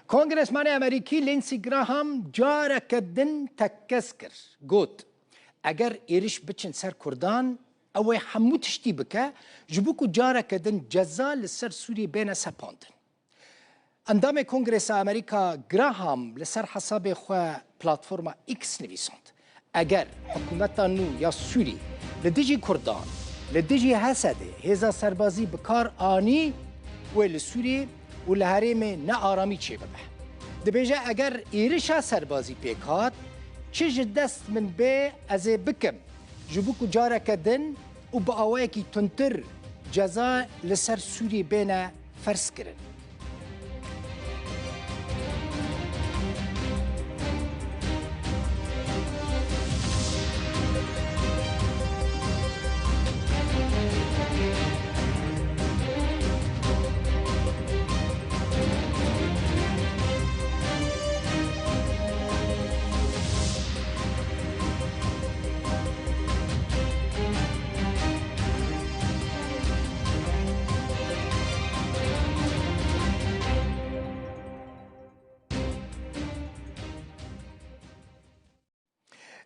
کنگرسمانی امریکی لینسی گراهام جارک دن تکس کر گوت اگر ایرش بچن سر کردان او همو تشتی بکه جبوکو جارک دن جزا لسر سوری بین سپاندن. اندام کنگرس امریکا گراهام لسر حساب خواه پلاتفورما ایکس نویسند اگر حکومتا نو یا سوری لدیجی کردان لدیجی حسده هزا سربازی بکار آنی و لسوری و لحریم نه آرامی چه ببه دبیجه اگر ایرشا سربازی پیکات چه دست من به از بکم جبوکو جاره کدن و با آوه کی تنتر جزا لسر سوری بین فرس کرن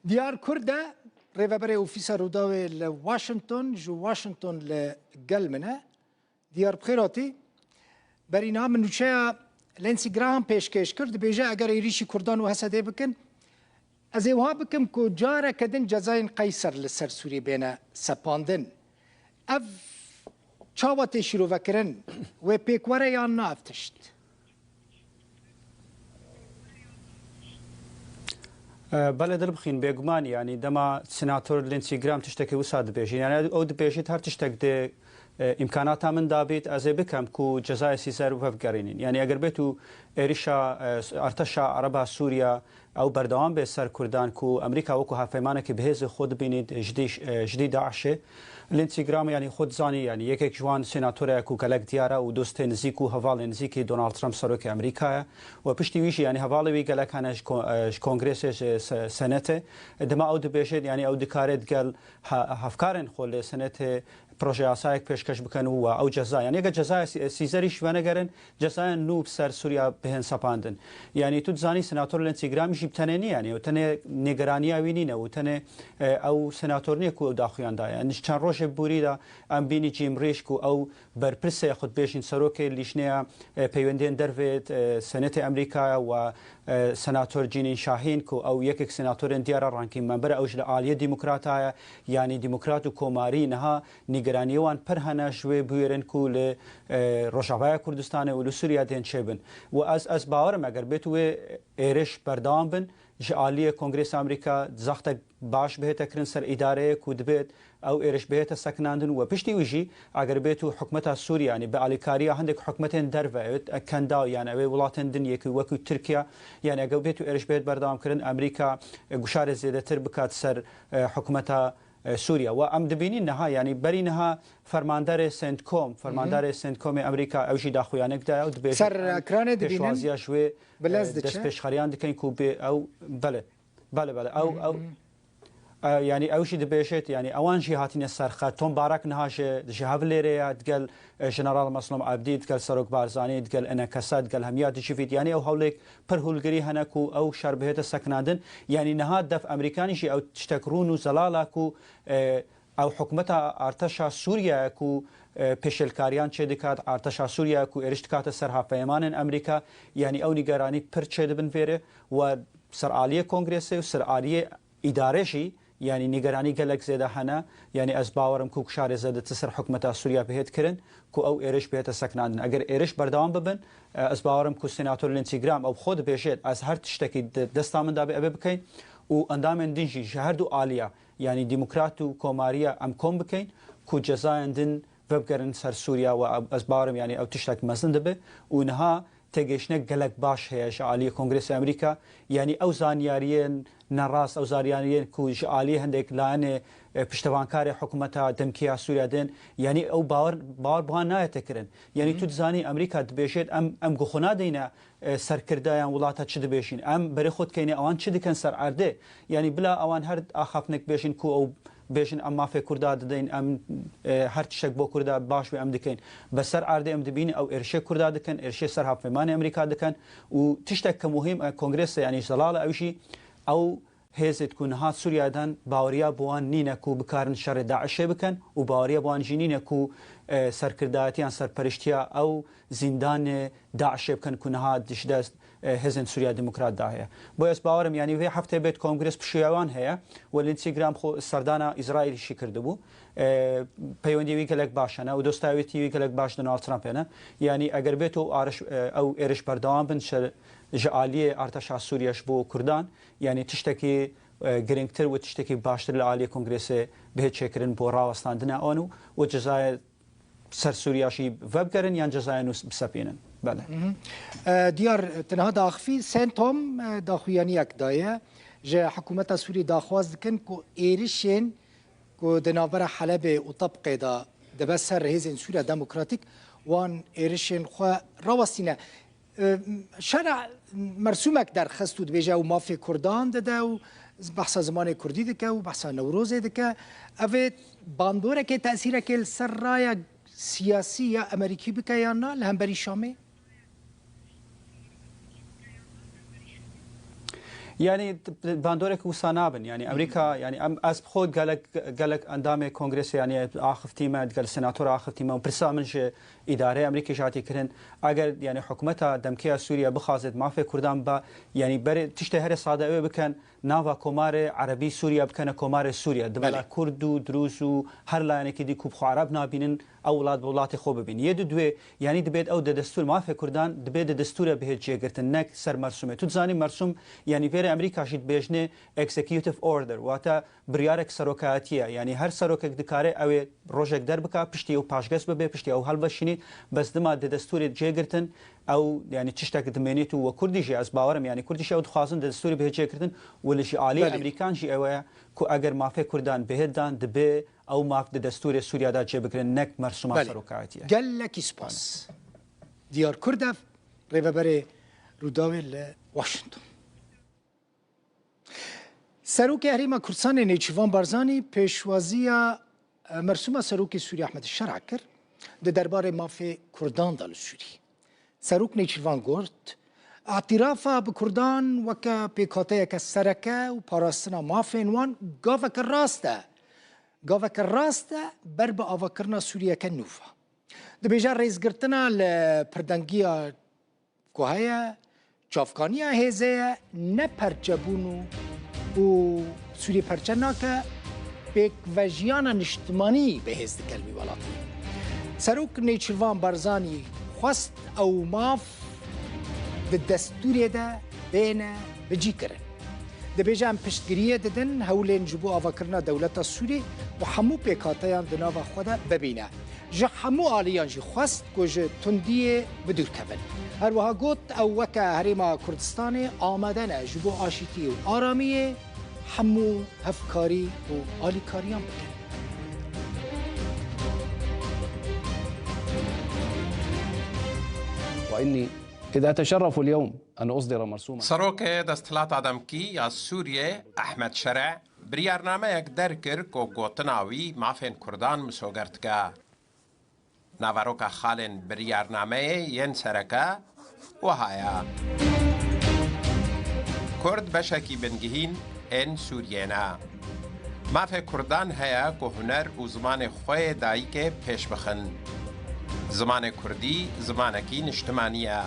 دیار کرده ریوبر اوفیسا روداوی لواشنطن جو واشنطن لگلمنه دیار بخیراتی برینا من نوچه لینسی گراهام پیشکش کرد بیجه اگر ایریشی کردان و حسده بکن از ایوها بکم که جاره کدن جزاین قیصر لسر سوری بین سپاندن اف چاوات شروع وکرن و پیکوره یا نافتشت بله دل بخین بگمان یعنی دما سناتور لینسی گرام تشتکی وساد بیشی یعنی او دبیشی هر تشتک ده امکانات من دابید از بکم کو جزای سیزر و فکرینین یعنی اگر بیتو ایرشا ارتشا عربا سوریا او بردوام به سر کردان کو امریکا و کو هفیمانه که بهز خود بینید جدید داعشه لینسی گرام یعنی خود زانی یعنی یک جوان سناتور کو کلک دیاره و دوست نزیک و حوال نزیک دونالد ترامپ سروک امریکا و پشتی ویش یعنی حواله وی کلک هنش کنگرس سنته دما او دبیشید یعنی او دکارت گل هفکارن خول سنته پروژه آسایک پیشکش بکن و او جزا یعنی اگر جزای سیزریش ونگرن جزای نوب سر سوریا بهن سپاندن یعنی تو زانی سناتور لینسی گرام جیب تنه یعنی و تنه نگرانی اوینینه و تنه او سناتور نیکو داخویان دا یعنی چند روش بوری دا ام بینی جیم ریش کو او برپرسه خود بیشین سروک لیشنه پیوندین دروید سنت امریکا و سناتور جینین شاهین کو او یک سناتور دیار رانکین منبر اوجل عالیه دموکراتای یعنی دموکرات و کوماری نها نگرانیوان پرهنه شوی بویرن کو ل روشاوای کردستان و سوریا دین چبن و از باورم اگر بتو ایرش بردام بن عالیه کنگرس امریکا زخت باش بهت کرن سر اداره کودبت او ایرش بهت سکناندن و پشتی وجی اگر بتو حکومت سوریا یعنی به الیکاریا عندك حکومتين درفه کندا یعنی او ولاتن دنیا کی وکو ترکیه یعنی اگر بتو ایرش بهت بردام کرن امریکا گشار زیاده تر بکات سر حکومت سوريا وام دبينين نها يعني برينها فرماندار سنت كوم امريكا اوجي داخويانك دا او دبي سر اكران دبينين شوازيا شوي بلازدك دس بيش خريان دكين كوبي او بله او يعني اوشي دبيشت يعني اوان شي هاتين السرخه توم بارك نهاش شهاب ليريا تقال جنرال مسلم عبدي تقال سروك بارزاني تقال انا كساد قال هميات شفيت يعني او هوليك برهولغري هناكو او شربهت السكنادن يعني نهاد دف امريكاني شي او تشتكرون زلالاكو او حكومتها ارتشا سوريا كو پیشلکاریان چه دکات ارتشا سوریا کو ارشتکات سرها پیمان امریکا یعنی او نگرانی پر چه دبن فیره و سرعالیه کنگرس و سرعالیه ادارشی يعني نگرانی گلک زیده هنه يعني از باورم کو کشار زده تسر حکومت سوریا بهت کرن کو او ایرش بهت سکناندن اگر ایرش بردام ببن از باورم کو سناتور لینسی گرام او خود بهشت از هر تشتکی دستامن دا به بکین و اندام دینجی شهر دو عالیا يعني ديمقراط و كوماريا ام كوم بكين كو جزايندن وبگرن سر سوريا و از باورم يعني او تشتك مزن دبه ونها تگشنه گلک باش هيش عالي كونغرس امريكا يعني او زانيارين نراس او زانيارين كو عالي هندك لانه پشتوانکار حکومت دمکیا سوریا دین يعني او باور بها نایتکرن يعني تو زانی امریکا دبیشید ام گخونا دینا سرکردایان ولاتا چه دبیشین ام بری خود کینی اوان چه دکن سر عرده يعني بلا اوان هر اخافنک بیشین کو او بيجن أم مافيا كردا دين أم هر تشتك بو كردا باش بأم دكين بس سر عرض أم دبين أو إرشة كردا دكن إرشة سر هافمان أمريكا دكن وتشتك كمهم كونغرس يعني زلالة أو شيء أو هێز تكون هات سووریادان باوەڕیا بۆوان نینە و بکارن شەڕێ داعشێ بکەن و باوەڕیە بۆوان ژینینە و سەرکردایەتیان سەرپەرشتیا ئەو زیندان داعشێ بکەن کونەها دشدەست هێزن سووریا دموکراتدا هەیە بۆ ئێس باوەرم یانی وێ هەفتێ بێت کۆنگرس پشیاوان هەیە و لینسی گرام خۆ سەردانە ئیزرائیلیشی کردبوو پەیوەندیوی گەلێک باشەنە و دۆستاوێتیوی گەلێک باش دۆناڵد ترامپێنە یانی ئەگەر بێت و ئەو ئێرش بەردەوام بن جعالیە ئارتەشا سووریەش بۆ کوردان یعنی تشتێکی گرنگتر و تشتێکی باشتر لە عالیە کۆنگرێسێ بهێت چێکردن بۆ ڕاوەستاندنە ئەوان و جەزایە سەر سووریاشی ڤەبگەرن یان جەزایە نووس بسەپێنن بەڵێ دیار تەنها داخفی سێن تۆم داخویانیەک دایە ژە حکوومەتە سووری داخواز دکن و ئێریشێن و دەناوبەرە حەلەبێ و تەبقێدا دەبەت سەر هێزên سووریا دموکراتیک وان ئێریشێن خوا ڕاوەستینە شرع مرسومك در خستو دبیجه و مافی کردان داده و بحثا زمان کردی دکه و بحثا نوروز دکه اوه باندوره که تأثیره که سر رای سیاسی یا امریکی بکه یا نه لهمبری شامه؟ يعني باندورك وسانابن يعني امريكا يعني از خود قالك اندام كونغرس يعني اخف تيمه قال السناتور اخف تيمه برسا منش اداره امريكا شاتي كرن اگر يعني حكومتها دمكيه سوريا بخازت ما في كردان با يعني بر تشتهر صاده بكن ناوا كومار عربي سوريا بكن كومار سوريا دبل كرد و دروز و هر لا يعني كدي كوب عرب نابين اولاد بولات خو ببين يد دوي يعني دبيت او دستور ما في كردان دبيت دستور به جيگرتن نك سر مرسومه تو زاني مرسوم يعني في امريكا شيت بيجنه اكزيكيوتيف اوردر واتا بريارك سروكاتيه يعني هر سروكك دكاره او روجك دربكا پشتي او پاشگس به پشتي او هلبشيني بس دما دستور جيگرتن او يعني تشتك دمينيتو وكرديجي از باورم يعني كرديشي او خاصن دستور به جيگرتن ولشي عالي امريكان جي او كو اگر ما في كردان بهدان دبي او ما في دستور سوريا دا جيبكرن نك مرسومات سروكاتيه قال لك سباس ديار كردف ريفبري روداوي واشنطن سروک هریما کردستان نیچوان بارزانی پیشوازی مرسوم سروک سوری احمد الشرع کرد در دربار مافی کردان دال سوری سروک نیچوان گرد اعترافا به کردان وکا پیکاته که سرکه و پاراستنا مافی وان گاوک راسته بر به آواکرنا سوریه که نوفا در بیجار ریز گرتنا لپردنگی کوهایه چافکانی هزه نپرچبونو و سوری پرچنا که پیک وجیان اجتماعی به هزد کلمی ولاتی سروک نیچروان بارزانی خواست او ماف به دستوری ده بینه بجی کرن ده بیجان پشتگیریه ددن هولین جبو آواکرنا دولت سوری و همو پیکاتیان دناو خود ببینه جه همو آلیان جی خواست که جه تندیه بدور کبن هر وها گوت او وکا هریما کردستان آمدن جبو آشیتی و آرامیه همو هفکاری و آلیکاریان بکن وإني إذا أتشرف اليوم أن أصدر مرسوما سروک دستلات آدمکی یا سوریه احمد شرع بریارنامه یک درکر کو گوتناوی مافین کردان مسوگرد که ناوروک خالن بریارنامه ین سرکه وهایا کرد بشکی بنگهین ان سورینا مافی کردان هیا که هنر و زمان خوی دایی که پیش بخن زمان کردی زمانکی نشتمانیه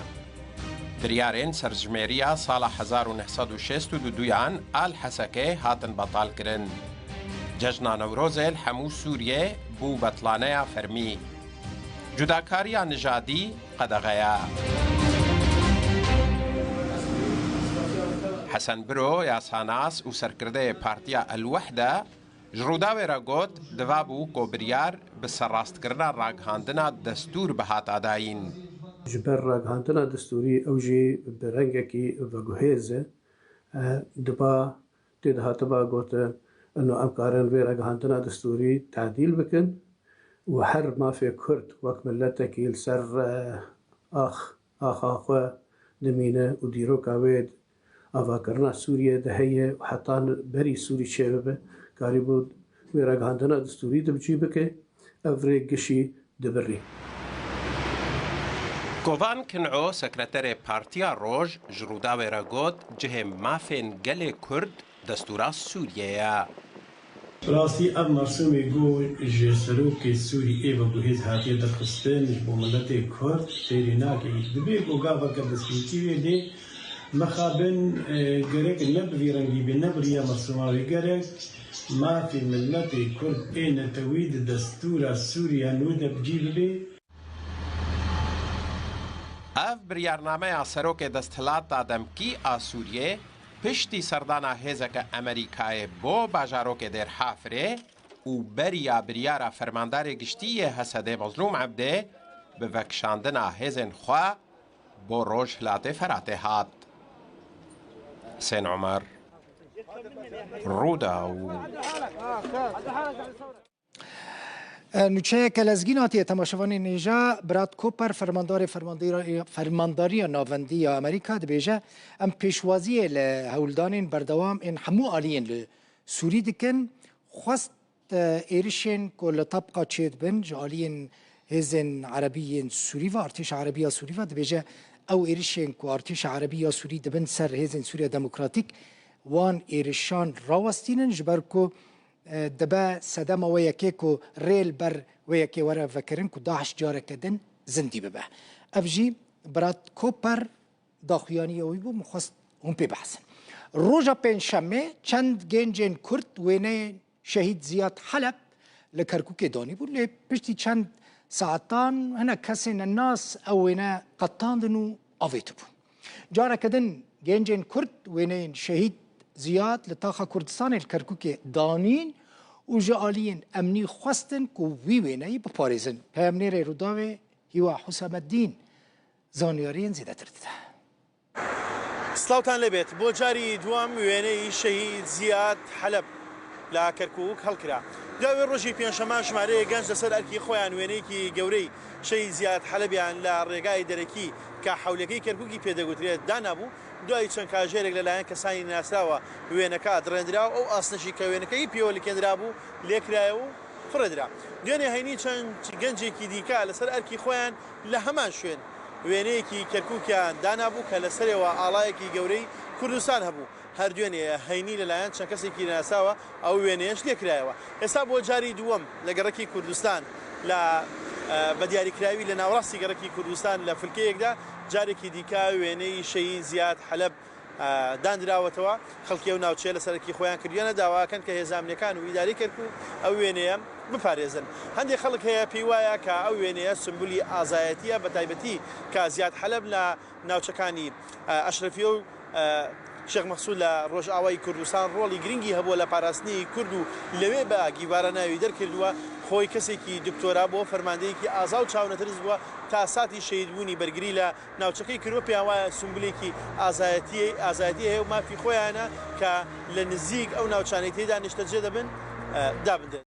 بریارین سرجمهریه سال 1962 آل حسکه هاتن بطال کرن جشن نوروز الحمو سوریه بو بطلانه فرمی جداکاری نژادی قدغیا حسن برو یا ساناس و سرکرده پارتیا الوحده جروداوی را گوت دوابو کو بریار بسراست کرنا راگهاندنا دستور بهات آداین جبر راگهاندنا دستوری اوجی برنگکی وگوهیزه دبا تدها تبا گوت انو امکارن وی راگهاندنا دستوری تعدیل بکن و هر ما في كرد وك ملتك السر اخ اخو دمينه وديرو كاويد افاكرنا سوريا دهيه وحطان بري سوري شباب قريبو وێرەگەهاندنا دستوری دەبچی بکە ئەڤرێ گشی دەبڕی. گۆڤان کنعۆ سەکرەتەرێ پارتیا ڕۆژ ji ڕوودا wêre got cihê mafên gelê Kurd destûra Sûriyeyê. راستی ev mersûmê got ji serokê Sûriyê ve guhêz hatiye derxistin ji bo miletê Kurd fêrî nake dibe ku gaveke destpêkî wê dê mixabin gerek ne bi vî rengî bê ne biriya mersûma wê gerek mafê miletê Kurd ê netewî di destûra Sûriya nû de bicî bibe. Ev biryarnameya serokê desthilat demkî a Sûriyê piştî serdana hêzeke Amerîkayê bo bajarokê Dêrhafirê û beriya biryara fermandarê giştî yê Hesedê Mezlûm Ebdê bi vekşandina hêzên xwe bo Rojhilatê Feratê hat. Hüseyin Umer, Rûda û نوچه کلزگیناتی تماشاوانی نیجا براد کوپر فرمانداری ناوندی امریکا دبیجه ام پیشوازی لهولدانین بردوام این همو آلیین لسوری دکن خواست ایرشین که لطبقه چید بن جالین هزن عربیین سوری و ارتش عربی سوری و دبیجه او ایرشین که ارتش عربی سوری دبن سر هزن سوریا دموکراتیک وان ایرشان راوستینن جبرکو دبا سدما وياكي كو ريل بر وياكي ورا فكرن كو داعش جاره كدن زندي ببه افجي برات كوبر داخياني ويبو مخص هم ببحثن روجا بين شمي چند جنجن كرد وينه شهيد زياد حلب لكركوكي دوني بو لي بشتي چند ساعتان هنا كسن الناس او وينه قطان دنو افيتبو جاره كدن جنجن كرد وينه شهيد زياد لطاقة كردستان الكركوكي دانين وجالين أمني خواستن كو ويويني بباريزن بامنير روداوي هو حسام الدين زانيارين زيادة تردده سلاوتان لبيت بو جاري دوام ويني شهيد زياد حلب لا كركوك هالكرا داوي روجي بيان شما شماري جانج لسر أركي خوان وينيكي جوري شهيد زياد حلب يعني لا رجاي دركي كحولكي كركوكي بيداغوتريا دانابو دوای چەند کاژێرێک لەلایەن کەسانی ناسراوە وێنەکە دڕێنرا و ئەو ئاسنەشی کە وێنەکەی پێوە لێکێنرا بوو لێکرایە و فڕێدرا دوێنێ هەینی چەند گەنجێکی دیکە لەسەر ئەرکی خۆیان لە هەمان شوێن وێنەیەکی کەرکووکیان دانابوو کە لەسەرەوە ئاڵایەکی گەورەی کوردستان هەبوو هەر دوێنێ هەینی لەلایەن چەند کەسێکی ناساوە ئەو وێنەیەش لێکرایەوە ئێستا بۆ جاری دووەم لە گەڕەکی کوردستان لە بە دیاریکراوی لە ناوڕاستی گەڕەکی کوردستان لە فلکەیەکدا جارێکی دیکە وێنەی شەهید زیاد حەلەب دانراوەتەوە خەڵکی ئەو ناوچەیە لە سەرەکی خۆیان کردویانە داواکەن کە هێزانامنەکان و ئیداری کەرکوو ئەو وێنەیە بپارێزن هەندێک خەڵک هەیە پێی وایە کە ئەو وێنەیە سمبولی ئازایەتیە بە تایبەتی کە زیاد حەلەب لە ناوچەکانی ئەشرەفیە و شێخ مەخسوود لە ڕۆژئاوای کوردستان ڕۆڵی گرنگی هەبووە لە پاراستنی کورد و لەوێ بە گیوارە ناوی دەرکردووە خۆی کەسێکی دکتۆرا بۆ فەرماندەیەکی ئازا و چاونەترس بووە تا ساتی شەهیدبوونی بەرگری لە ناوچەکەی کردووە پێیان وایە سمبولێکی ئازایەتی هەیە و مافی خۆیانە کە لە نزیک ئەو ناوچانەی تێدا نیشتەجێ دەبن دابدەن